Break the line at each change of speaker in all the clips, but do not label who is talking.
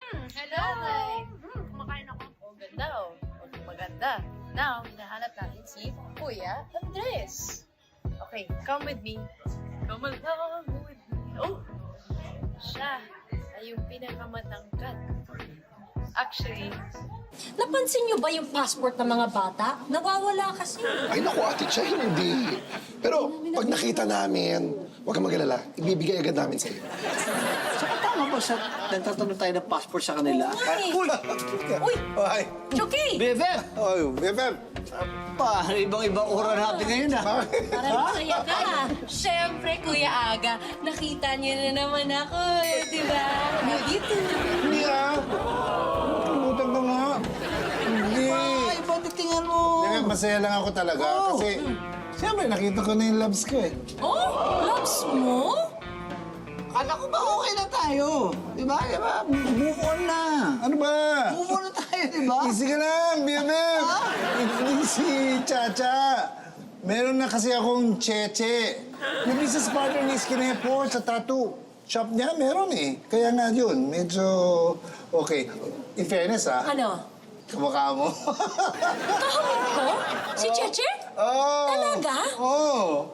Hello! Kumakain ako. Oh, ganda oh. Maganda. Now, hinahanap natin si Kuya Andres. Okay, come with me. Come along with me. Oh! Siya ay yung pinakamatangkad. Actually,
Napansin niyo ba yung passport ng mga bata? Nawawala kasi.
Ay, naku, ate siya, hindi. Pero pag nakita namin, huwag kang mag-alala. Ibibigay agad namin sa'yo.
Saka tama ba sa nagtatanong tayo ng passport sa kanila?
Uy! Uy!
Ay!
Chucky!
BFF!
Ay, BFF!
Pa, ibang-ibang ura natin ngayon ah.
Parang masaya ka. Siyempre, Kuya Aga, nakita niyo na naman ako, di ba? Dito.
Hindi ah! Pumutan ka nga. Hindi.
Ay, ba't tingnan mo?
Hindi, masaya lang ako talaga. Kasi, siyempre, nakita ko na yung loves ko eh.
Oh, loves mo?
Kala ko ba okay na tayo? Diba? Move on na.
Ano ba?
Move on na tayo, diba?
Easy ka lang, BFF! Hindi si Chacha. Meron na kasi akong cheche. Yung business partner ni Skinepo sa tattoo shop niya, meron eh. Kaya nga yun, medyo okay. In fairness
Ano?
kamukha mo.
Kahamit ko? Si Cheche?
Oh!
Talaga?
Oo!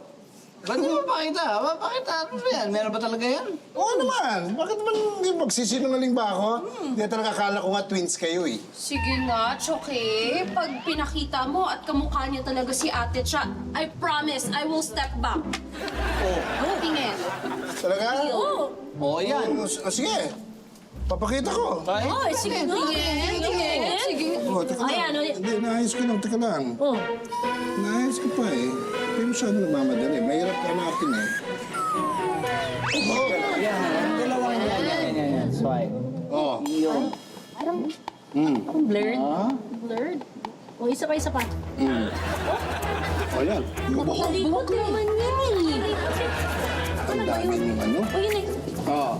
Ba't di mo pakita? Mapakita ano ba yan? Meron ba talaga yan?
Oo naman. Bakit naman hindi magsisinungaling ba ako? Hindi talaga akala ko nga twins kayo eh.
Sige nga, Choke. Pag pinakita mo at kamukha niya talaga si ate siya, I promise, I will step back.
Oh.
Tingin.
Talaga?
Oo.
Oo, yan.
Sige. Papakita ko.
Ay,
Oh, sige nga.
Tingin. Sige.
Oh, teka lang.
Ay, ano?
Hindi, naayos ko lang. Teka lang.
Oh.
Naayos ko pa eh. Hindi masyado nagmamadali. Mahirap hanapin eh. Oh!
yan. Dalawang yan. Swipe.
Oh.
Yun.
Parang blurred.
Ah?
Blurred. O, isa pa.
Oh, yan.
Napakalikot naman yan eh.
Ang dami yung ano.
O, yun eh.
Oo.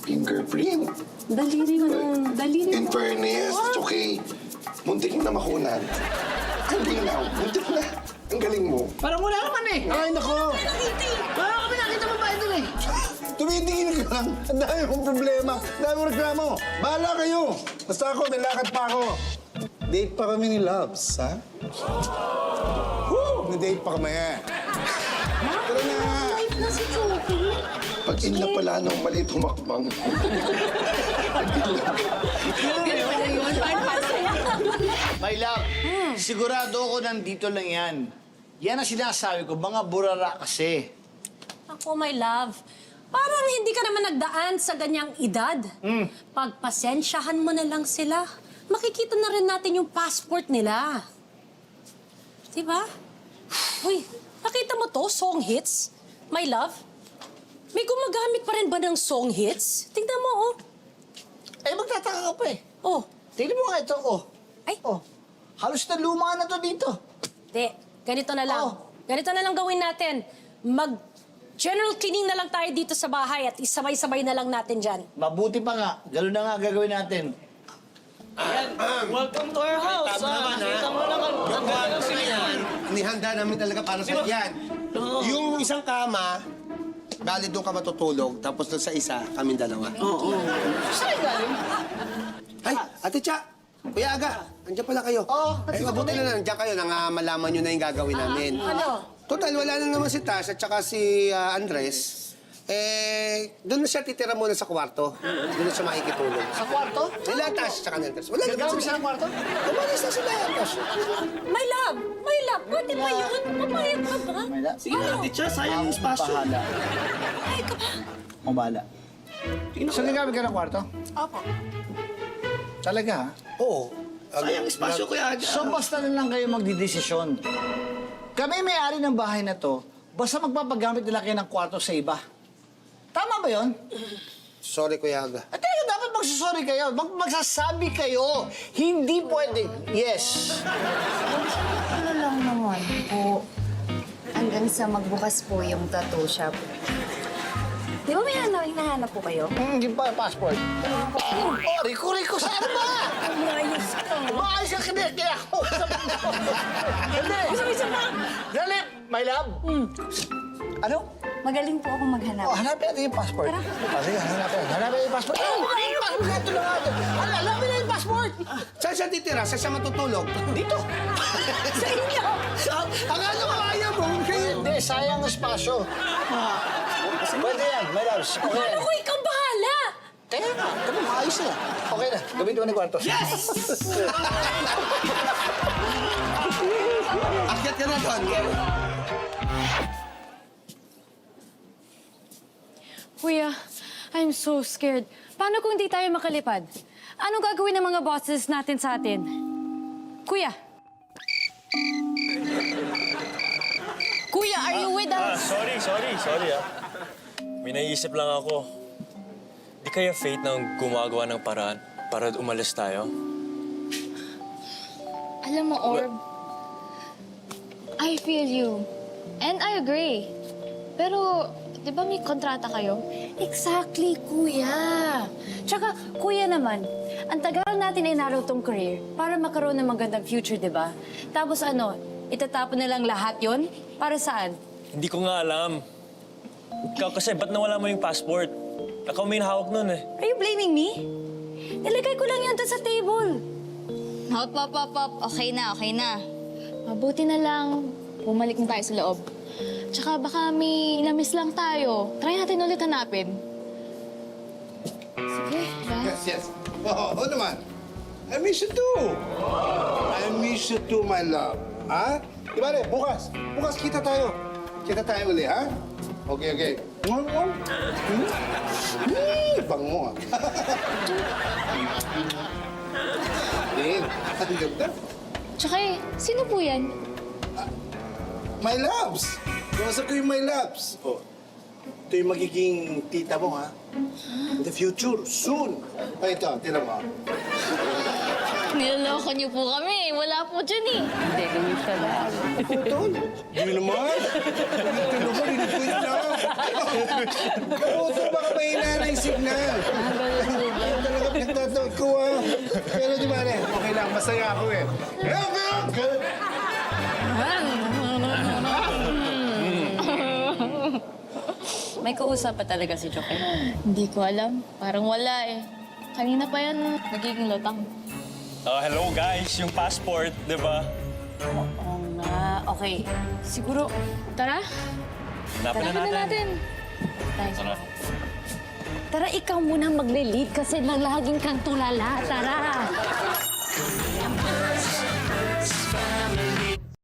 Fingerprint.
Daliri mo. Daliri
In fairness, it's okay. Muntik mo na makunan. Ang linaw. Muntik na. Ang galing mo.
Parang wala naman eh.
Ay, nako.
Wala kami nakita mo ba ito eh?
Tumitingin ka lang. Ang dami mong problema. Ang dami mong reklamo. Bahala kayo. Basta ako, may lakad pa ako. Date pa kami ni Loves, ha? Woo! May date pa kami. Tara na.
Life na si Chucky.
Pag in na pala nung maliit humakbang.
My love, sigurado ako nandito lang yan. Yan ang sinasabi ko, mga burara kasi.
Ako, my love. Parang hindi ka naman nagdaan sa ganyang edad. Pagpasensyahan mo na lang sila. Makikita na rin natin yung passport nila. Diba? Uy, nakita mo to? Song hits? My love? May gumagamit pa rin ba ng song hits? Tingnan mo, oh.
Eh, magtataka ka pa eh.
Oh.
Tingnan mo nga ito, oh.
Ay.
Oh, halos na luma na to dito.
Di, ganito na lang.
Oh.
Ganito na lang gawin natin. General cleaning na lang tayo dito sa bahay at isabay-sabay na lang natin dyan.
Mabuti pa nga, gano'n na nga gagawin natin.
Welcome to our house. Nakita mo lang ang sinihan.
Nihanda namin talaga para sa yan. Yung isang kama, bali doon ka matutulog, tapos doon sa isa, kaming dalawa.
Saan galing?
Ay, Ate Cha, Kuya Aga, andiyan pala kayo.
Oo,
mabuti na nandiyan kayo nang malaman nyo na yung gagawin namin.
Ano?
Total, wala na naman si Tash at saka si Andres. Doon na siya titira muna sa kwarto. Doon na siya makikitulog.
Sa kwarto?
Wala Tash at saka Andres. Wala naman
Gagawin
sila.
sa kwarto?
Umalis na sila, Tash.
My love! My love! Pwede ba yun? Papayag ka ba?
Sige na, teacher. Sayang yung spasyo.
Bahala.
Papayag ka ba?
Ang bahala. So, gagamit ka ng kwarto?
Opo.
Talaga, ha?
Oo.
Sayang spasyo, Kuya Aga.
So, basta na lang kayo magdidesisyon. Kami may-ari ng bahay na to, basta magpapagamit nila kayo ng kwarto sa iba. Tama ba yun?
Sorry, Kuya Aga.
At talaga dapat magsasorry kayo. Magsasabi kayo. Hindi pwede. Yes.
Ano lang naman po, hanggang sa magbukas po yung tattoo shop. Di ba may hinahanap po kayo?
Hindi pa passport. Oh, Rico, saan ba?
Umayos ka.
Maayos ka kaya ako. Hindi.
Isa pa.
Dali, my love. Ano?
Magaling po ako maghanap.
Oh, hanapin natin yung passport.
Tara.
Oh, sige, hanapin. Hanapin yung passport. Ay, yung passport natin lang natin. Hanapin na yung passport.
Saan siya titira? Saan siya matutulog?
Dito.
Sa inyo!
Akala ko ayaw mo. Kayo.
Hindi, sayang ang espasyo. Pwede yan, my loves. Okay yan.
Ako, ikaw bahala!
Kaya nga, kami maayos na. Okay na, gamitin mo na yung kwarto. Yes!
Akyat ka na doon.
Kuya, I'm so scared. Paano kung di tayo makalipad? Anong gagawin ng mga bosses natin sa atin? Kuya! Kuya, are you with us?
Sorry ah. May naisip lang ako. Di kaya fate na gumagawa ng paraan para umalis tayo?
Alam mo, Orb, I feel you. And I agree. Pero, di ba may kontrata kayo?
Exactly, kuya. Tsaka, kuya naman, ang tagal natin inaraw tong career para magkaroon ng magandang future, di ba? Tapos ano, itatapon na lang lahat yon? Para saan?
Hindi ko nga alam. Ikaw kasi, ba't nawala mo yung passport? Ikaw may hawak nun eh.
Are you blaming me? Nilagay ko lang yun doon sa table.
Hop. Okay na. Mabuti na lang, bumalik na tayo sa loob. Tsaka baka may na-miss lang tayo. Try natin ulit hanapin. Sige, bye.
Yes. Oo naman. I miss you too. I miss you too, my love. Ha? Di ba, bukas. Bukas kita tayo. Kita tayo uli, ha? Okay. Bango, ah. Din, ang ganda.
Tsaka sino po yan?
My loves! Kausap ko yung my loves. Oh, ito yung magiging tita mo, ha? In the future, soon. Ay, ito, tira mo.
Niloloko niyo po kami. Wala po dyan eh.
Hindi, ganyan siya lang.
Tol, hindi naman. Ito naman, hindi ko yun lang. Ito, baka mahina na yung signal. Ayaw talaga pinagtatakot ko, ha? Pero di ba, okay lang, masaya ako eh.
May kausap pa talaga si Joke.
Hindi ko alam. Parang wala eh. Kanina pa yan nagiging lotang.
Hello guys, yung passport, di ba?
Oo nga. Okay. Siguro,
Tara,
Hanapin na
hanapin na
natin.
natin.
Tara.
tara ikaw muna magle-lead kasi laging kang tulala. Tara!